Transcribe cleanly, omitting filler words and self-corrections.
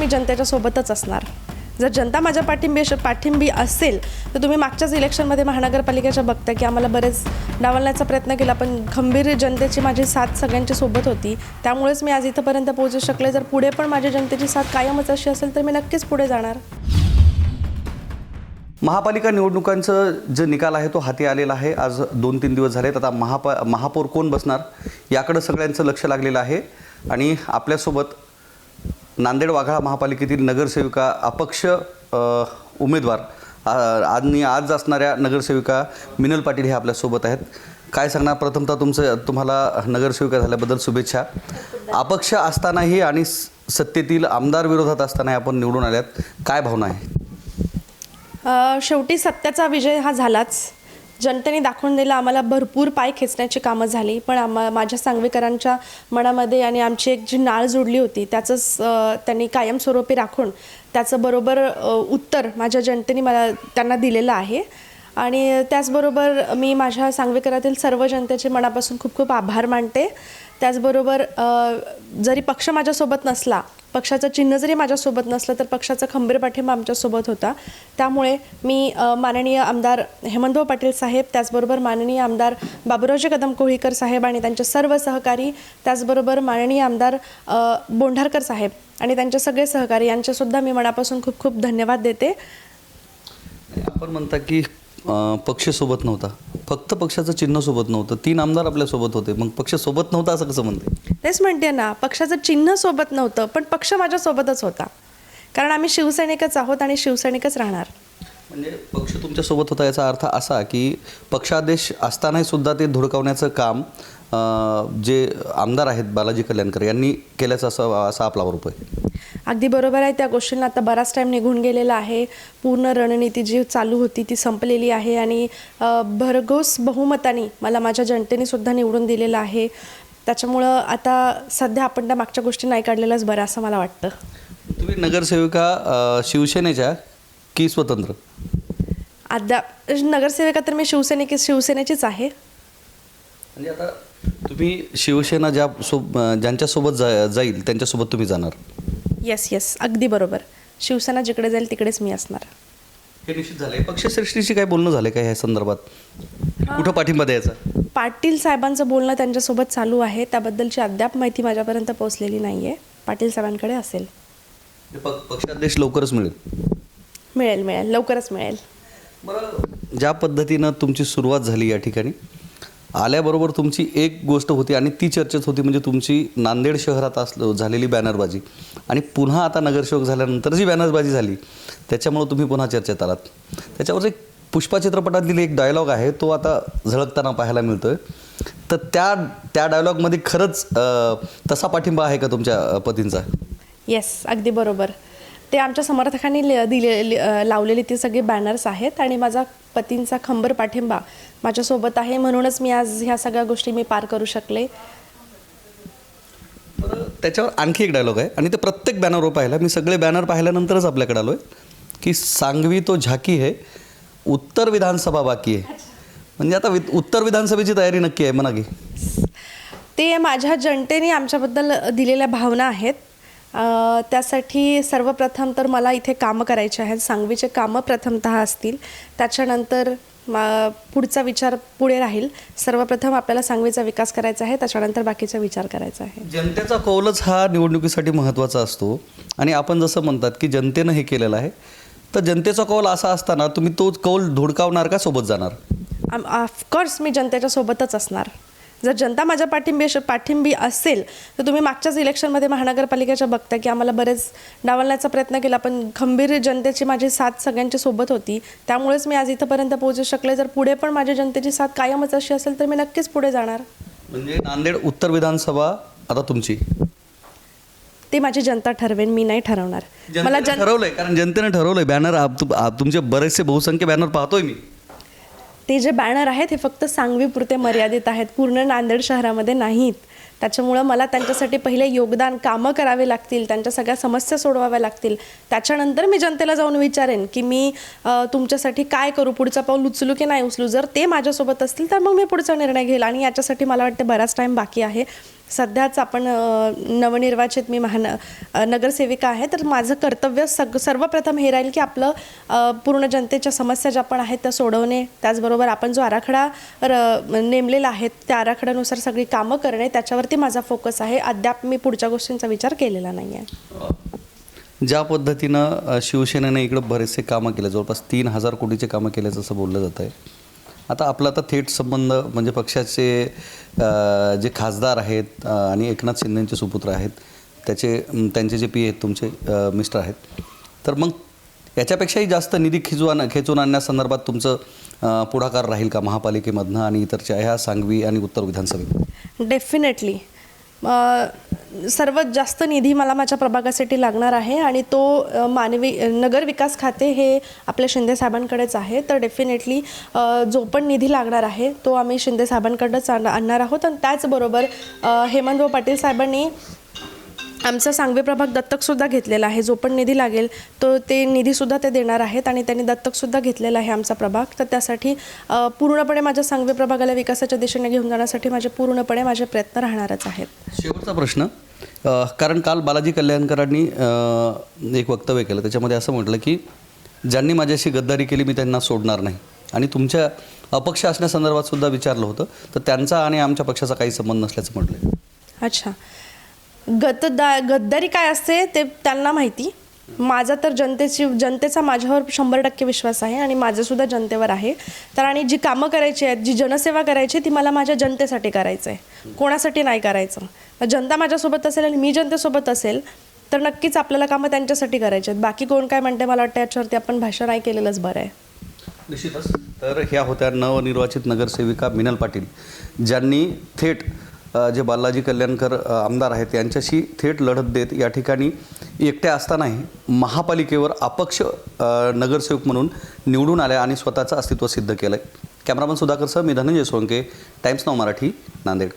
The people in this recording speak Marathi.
मी जनतेच्या सोबतच असणार. जर जनता माझ्या पाठिंबी असेल तर तुम्ही मागच्याच इलेक्शनमध्ये महानगरपालिकेच्या बघता की आम्हाला बरेच डावलण्याचा प्रयत्न केला, पण खंबीर जनतेची माझी साथ सगळ्यांच्या सोबत होती. त्यामुळेच मी आज इथंपर्यंत पोहोचू शकले. जर पुढे पण माझ्या जनतेची साथ कायमच अशी असेल तर मी नक्कीच पुढे जाणार. महापालिका निवडणुकांचं जे निकाल आहे तो हाती आलेला आहे. आज 2-3 दिवस झालेत. आता महापौर कोण बसणार याकडे सगळ्यांचं लक्ष लागलेलं आहे. आणि आपल्यासोबत नांदेड वाघाळा महापालिकेतील नगरसेविका अपक्ष उमेदवार आणि आज असणाऱ्या नगरसेविका मिनल पाटील हे आपल्यासोबत आहेत. काय सांगणार? प्रथमतः तुम्हाला नगरसेविका झाल्याबद्दल शुभेच्छा. अपक्ष असतानाही आणि सत्तेतील आमदार विरोधात असतानाही आपण निवडून आल्यात, काय भावना आहे? शेवटी सत्याचा विजय हा झालाच. जनतेने दाखवून दिला. आम्हाला भरपूर पाय खेचण्याची कामं झाली, पण माझ्या सांगवीकरांच्या मनामध्ये आणि आमची एक जी नाळ जोडली होती त्याचंच त्यांनी कायमस्वरूपी राखून त्याचं बरोबर उत्तर माझ्या जनतेने त्यांना दिलेलं आहे. आणि त्याचबरोबर मी माझ्या सांगवीकरातील सर्व जनतेचे मनापासून खूप खूप आभार मानते. त्याचबरोबर जरी पक्ष माझ्यासोबत नसला, पक्षाचं चिन्ह जरी माझ्यासोबत नसलं, तर पक्षाचा खंबीर पाठिंबा आमच्यासोबत होता. त्यामुळे मी माननीय आमदार हेमंतभाऊ पाटील साहेब, त्याचबरोबर माननीय आमदार बाबुरावजी कदम कोळीकर साहेब आणि त्यांचे सर्व सहकारी, त्याचबरोबर माननीय आमदार बोंढारकर साहेब आणि त्यांचे सगळे सहकारी यांचेसुद्धा मी मनापासून खूप खूप धन्यवाद देते. आपण म्हणता की पक्ष सोबत नव्हता, फक्त पक्षाचं चिन्ह सोबत नव्हतं. 3 आमदार आपल्यासोबत होते, मग पक्ष सोबत नव्हता असं कसं म्हणते? तेच म्हणते ना, पक्षाचं चिन्ह सोबत नव्हतं पण पक्ष माझ्यासोबतच होता. कारण आम्ही शिवसैनिकच आहोत आणि शिवसैनिकच राहणार. म्हणजे पक्ष तुमच्यासोबत होता याचा अर्थ असा की पक्षादेश असतानाही सुद्धा ते धुडकावण्याचं काम जे आमदार आहेत बालाजी कल्याणकर यांनी केल्याचं असा आपला आरोप आहे. अगदी बरोबर आहे. त्या गोष्टींना आता बराच टाईम निघून गेलेला आहे. पूर्ण रणनीती जी चालू होती ती संपलेली आहे आणि भरघोस बहुमताने मला माझ्या जनतेने सुद्धा निवडून दिलेलं आहे. त्याच्यामुळं आता सध्या आपण त्या मागच्या गोष्टी नाही काढलेल्याच बरं असं मला वाटतं. तुम्ही नगरसेविका शिवसेनेच्या की स्वतंत्र? नगरसेविका तर मी शिवसेनेचीच आहे. म्हणजे आता तुम्ही शिवसेना ज्यांच्यासोबत जाईल त्यांच्यासोबत तुम्ही जाणार? येस, अगदी बरोबर. शिवसेना जिकडे जाईल तिकडेच मी असणार. हे निश्चित झालंय. पक्षश्रेष्ठीशी काय बोलणं झालं काय ह्या संदर्भात? कुठं पाठिंबा द्यायचा? पाटील साहेबांचं बोलणं त्यांच्यासोबत चालू आहे. त्याबद्दलची अद्याप माहिती माझ्यापर्यंत पोहोचलेली नाही आहे. पाटील साहेबांकडे असेल. पक्षादेश लवकरच मिळेल, लवकरच मिळेल. बरं, ज्या पद्धतीनं तुमची सुरुवात झाली या ठिकाणी आल्याबरोबर तुमची एक गोष्ट होती आणि ती चर्चेत होती, म्हणजे तुमची नांदेड शहरात झालेली बॅनरबाजी आणि पुन्हा आता नगरसेवक झाल्यानंतर जी बॅनरबाजी झाली त्याच्यामुळे तुम्ही पुन्हा चर्चेत आलात. त्याच्यावर एक पुष्पा चित्रपटातील एक डायलॉग आहे तो आता झळकताना पाहायला मिळतोय. तर त्या डायलॉगमध्ये खरंच तसा पाठिंबा आहे का तुमच्या पतींचा? येस, अगदी बरोबर. ते आमच्या समर्थकांनी लावलेली ती सगळी बॅनर्स आहेत आणि माझा पतींचा खंबीर पाठिंबा माझ्यासोबत आहे. म्हणूनच मी आज ह्या सगळ्या गोष्टी मी पार करू शकले. बरं, त्याच्यावर आणखी एक डायलॉग आहे आणि ते प्रत्येक बॅनरवर पाहिला मी. सगळे बॅनर पाहिल्यानंतरच आपल्याकडे आलो आहे की सांगवी तो झाकी है, उत्तर विधानसभा बाकी आहे. म्हणजे आता उत्तर विधानसभेची तयारी नक्की आहे म्हणा की? ते माझ्या जनतेने आमच्याबद्दल दिलेल्या भावना आहेत. त्यासाठी सर्वप्रथम तर मला इथे कामं करायचे आहेत. सांगवीचे कामं प्रथमतः असतील, त्याच्यानंतर पुढचा विचार पुढे राहील. सर्वप्रथम आपल्याला सांगवीचा विकास करायचा आहे, त्याच्यानंतर बाकीचा विचार करायचा आहे. जनतेचा कौलच हा निवडणुकीसाठी महत्त्वाचा असतो आणि आपण जसं म्हणतात की जनतेनं हे केलेलं आहे, तर जनतेचा कौल असा असताना तुम्ही तो कौल धुडकावणार का सोबत जाणार? ऑफकोर्स मी जनतेच्या सोबतच असणार. जर जनता माझ्या पाठिंबी असेल तर तुम्ही मागच्याच इलेक्शनमध्ये महानगरपालिकेच्या बघता की आम्हाला बरेच डावलण्याचा प्रयत्न केला, पण खंबीर जनतेची माझी साथ सगळ्यांच्या सोबत होती. त्यामुळेच मी आज इथंपर्यंत पोहोचू शकले. जर पुढे पण माझ्या जनतेची साथ कायमच अशी असेल तर मी नक्कीच पुढे जाणार. म्हणजे नांदेड उत्तर विधानसभा आता तुमची? ते माझी जनता ठरवेन, मी नाही ठरवणार. मला ठरवलंय, कारण जनतेने ठरवलंय. बॅनर तुमचे बरेचसे बहुसंख्य बॅनर पाहतोय मी. ते जे बॅनर आहेत हे फक्त सांगवीपुरते मर्यादित आहेत, पूर्ण नांदेड शहरामध्ये नाहीत. त्याच्यामुळं मला त्यांच्यासाठी पहिले योगदान कामं करावे लागतील, त्यांच्या सगळ्या समस्या सोडवाव्या लागतील. त्याच्यानंतर मी जनतेला जाऊन विचारेन की मी तुमच्यासाठी काय करू, पुढचा पाऊल उचलू की नाही उचलू. जर ते माझ्यासोबत असतील तर मग मी पुढचा निर्णय घेईल आणि याच्यासाठी मला वाटते बराच टाईम बाकी आहे. सध्याच आपण नवनिर्वाचित मी नगरसेविका आहे, तर माझं कर्तव्य सर्वप्रथम हे राहील की आपलं पूर्ण जनतेच्या समस्या ज्या पण आहेत त्या सोडवणे, त्याचबरोबर आपण जो आराखडा नेमलेला आहे त्या आराखड्यानुसार सगळी कामं करणे, त्याच्यावरती माझा फोकस आहे. अद्याप मी पुढच्या गोष्टींचा विचार केलेला नाही आहे. ज्या पद्धतीनं शिवसेनेने इकडं बरेचसे कामं केले, जवळपास 3,000 कोटीचे कामं केल्याचं असं बोललं जात आहे. आता आपला आता थेट संबंध म्हणजे पक्षाचे जे खासदार आहेत आणि एकनाथ शिंदेचे सुपुत्र आहेत, त्यांचे जे पी आहेत तुमचे मिस्टर आहेत, तर मग याच्यापेक्षाही जास्त निधी खेचून आणण्यासंदर्भात तुमचं पुढाकार राहील का महापालिकेमधनं आणि इतरच्या ह्या सांगवी आणि उत्तर विधानसभेत? डेफिनेटली सर्वात जास्त निधी मला माझ्या प्रभागासाठी लागणार आहे आणि तो नगर विकास खाते हे आपल्या शिंदे साहेबांकडेच आहे. तर डेफिनेटली जो पण निधी लागणार आहे तो आम्ही शिंदे साहेबांकडंच आणणार आहोत. आणि त्याचबरोबर हेमंतभाऊ पाटील साहेबांनी आमचा सांगवी प्रभाग दत्तकसुद्धा घेतलेला आहे. जो पण निधी लागेल ते निधीसुद्धा ते देणार आहेत आणि त्यांनी दत्तकसुद्धा घेतलेला आहे आमचा प्रभाग. तर त्यासाठी पूर्णपणे माझ्या सांगवी प्रभागाला विकासाच्या दिशेने घेऊन जाण्यासाठी पूर्णपणे माझे प्रयत्न राहणारच आहेत. शेवटचा प्रश्न, कारण काल बालाजी कल्याणकरांनी एक वक्तव्य केलं, त्याच्यामध्ये असं म्हटलं की ज्यांनी माझ्याशी गद्दारी केली मी त्यांना सोडणार नाही, आणि तुमच्या अपक्ष असण्यासंदर्भात सुद्धा विचारलं होतं, तर त्यांचा आणि आमच्या पक्षाचा काही संबंध नसल्याचं म्हटलं. अच्छा, गद्दारी काय असते ते त्यांना माहिती. माझा तर जनतेचा माझ्यावर 100% विश्वास आहे आणि माझंसुद्धा जनतेवर आहे. तर आणि जी कामं करायची आहेत, जी जनसेवा करायची ती मला माझ्या जनतेसाठी करायचं आहे, कोणासाठी नाही करायचं. जनता माझ्यासोबत असेल आणि मी जनतेसोबत असेल तर नक्कीच आपल्याला कामं त्यांच्यासाठी करायची आहेत. बाकी कोण काय म्हणते मला वाटतं याच्यावरती आपण भाषा नाही केलेलंच बरं आहे. निश्चितच. तर ह्या होत्या नवनिर्वाचित नगरसेविका मिनल पाटील, ज्यांनी थेट जे बालाजी कल्याणकर आमदार आहेत यांच्याशी थेट लढत देत या ठिकाणी एकट्या असतानाही महापालिकेवर अपक्ष नगरसेवक म्हणून निवडून आल्या आणि स्वतःचं अस्तित्व सिद्ध केलं आहे. कॅमेरामन सुधाकर सह मी धनंजय सोळंके, टाइम्स नाऊ मराठी, नांदेड.